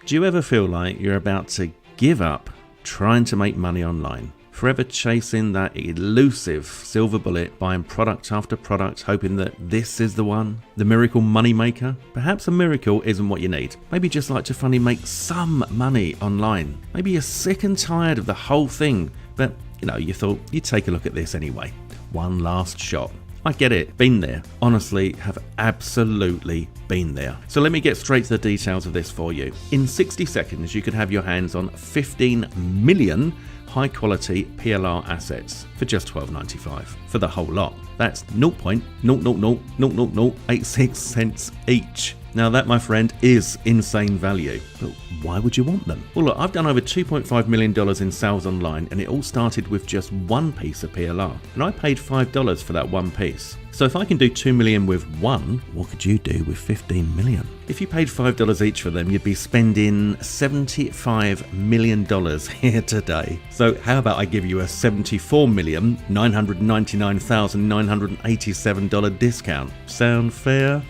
Do you ever feel like you're about to give up trying to make money online? Forever chasing that elusive silver bullet, buying product after product, hoping that this is the one, the miracle money maker? Perhaps a miracle isn't what you need. Maybe you just like to finally make some money online. Maybe you're sick and tired of the whole thing, but you thought you'd take a look at this anyway. One last shot. I get it, been there. Honestly, have absolutely been there. So let me get straight to the details of this for you. In 60 seconds, you could have your hands on 15 million high quality PLR assets for just $12.95 for the whole lot. That's 0.0000086 cents each. Now that, my friend, is insane value. But why would you want them? Well, look, I've done over $2.5 million in sales online, and it all started with just one piece of PLR. And I paid $5 for that one piece. So if I can do 2 million with one, what could you do with 15 million? If you paid $5 each for them, you'd be spending $75 million here today. So how about I give you a $74,999,987 discount? Sound fair?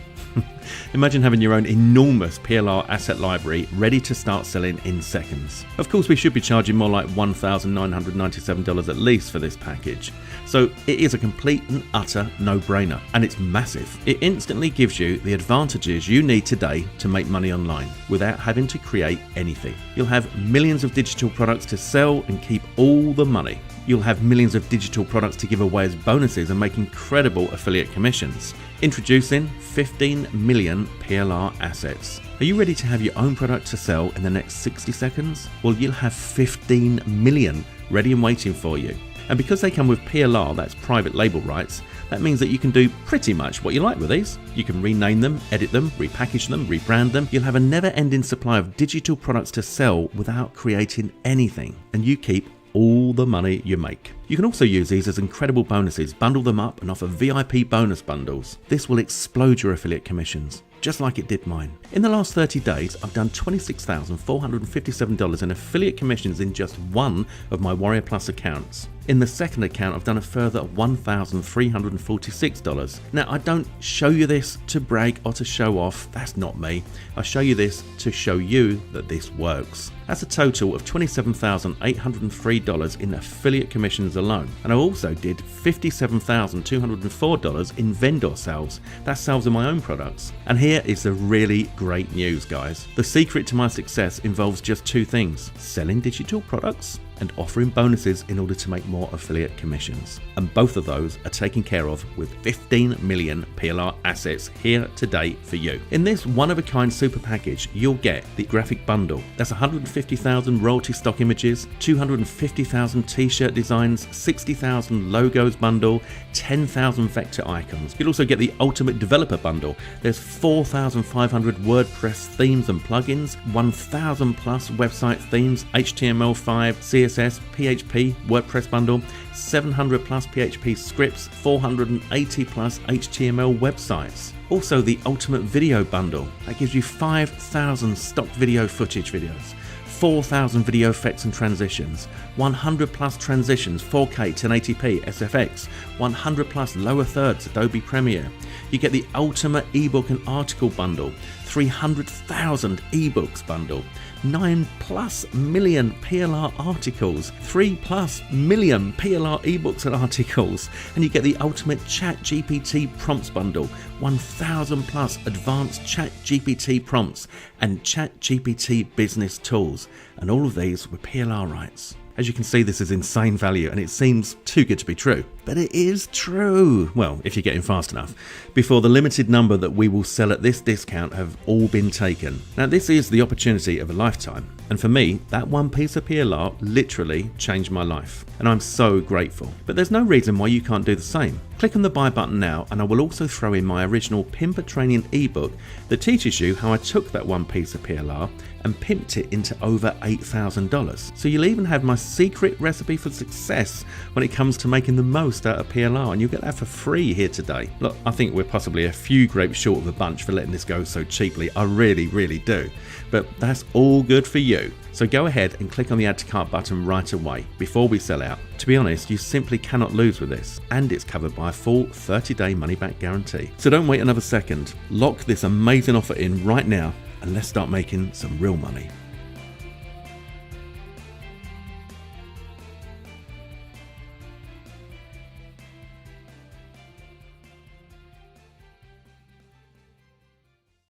Imagine having your own enormous PLR asset library ready to start selling in seconds. Of course, we should be charging more like $1,997 at least for this package. So it is a complete and utter no-brainer, and it's massive. It instantly gives you the advantages you need today to make money online without having to create anything. You'll have millions of digital products to sell and keep all the money. You'll have millions of digital products to give away as bonuses and make incredible affiliate commissions. Introducing 15 million PLR assets. Are you ready to have your own product to sell in the next 60 seconds? Well, you'll have 15 million ready and waiting for you. And because they come with PLR, that's private label rights, that means that you can do pretty much what you like with these. You can rename them, edit them, repackage them, rebrand them. You'll have a never-ending supply of digital products to sell without creating anything. And you keep all the money you make. You can also use these as incredible bonuses, bundle them up and offer VIP bonus bundles. This will explode your affiliate commissions, just like it did mine. In the last 30 days, I've done $26,457 in affiliate commissions in just one of my Warrior Plus accounts. In the second account, I've done a further $1,346. Now, I don't show you this to brag or to show off. That's not me. I show you this to show you that this works. That's a total of $27,803 in affiliate commissions alone. And I also did $57,204 in vendor sales. That's sales of my own products. And here is the really great news, guys. The secret to my success involves just two things: selling digital products and offering bonuses in order to make more affiliate commissions. And both of those are taken care of with 15 million PLR assets here today for you. In this one-of-a-kind super package, you'll get the graphic bundle. That's 150,000 royalty stock images, 250,000 t-shirt designs, 60,000 logos bundle, 10,000 vector icons. You'll also get the ultimate developer bundle. There's 4,500 WordPress themes and plugins, 1,000 plus website themes, HTML5, CSS, PHP, WordPress bundle, 700 plus PHP scripts, 480 plus HTML websites. Also the ultimate video bundle that gives you 5,000 stock video footage videos, 4,000 video effects and transitions, 100 plus transitions, 4K 1080p SFX, 100 plus lower thirds Adobe Premiere. You get the ultimate ebook and article bundle, 300,000 ebooks bundle, 9+ million PLR articles, 3+ million PLR ebooks and articles, and you get the ultimate ChatGPT prompts bundle, 1,000+ advanced ChatGPT prompts and ChatGPT business tools, and all of these with PLR rights. As you can see, this is insane value and it seems too good to be true. But it is true. Well, if you're getting fast enough. Before the limited number that we will sell at this discount have all been taken. Now, this is the opportunity of a lifetime. And for me, that one piece of PLR literally changed my life. And I'm so grateful. But there's no reason why you can't do the same. Click on the buy button now and I will also throw in my original Pimper Training ebook that teaches you how I took that one piece of PLR and pimped it into over $8,000. So you'll even have my secret recipe for success when it comes to making the most out of PLR, and you'll get that for free here today. Look, I think we're possibly a few grapes short of a bunch for letting this go so cheaply. I really, really do. But that's all good for you. So go ahead and click on the add to cart button right away before we sell out. To be honest, you simply cannot lose with this, and it's covered by a full 30-day money-back guarantee. So don't wait another second. Lock this amazing offer in right now and let's start making some real money.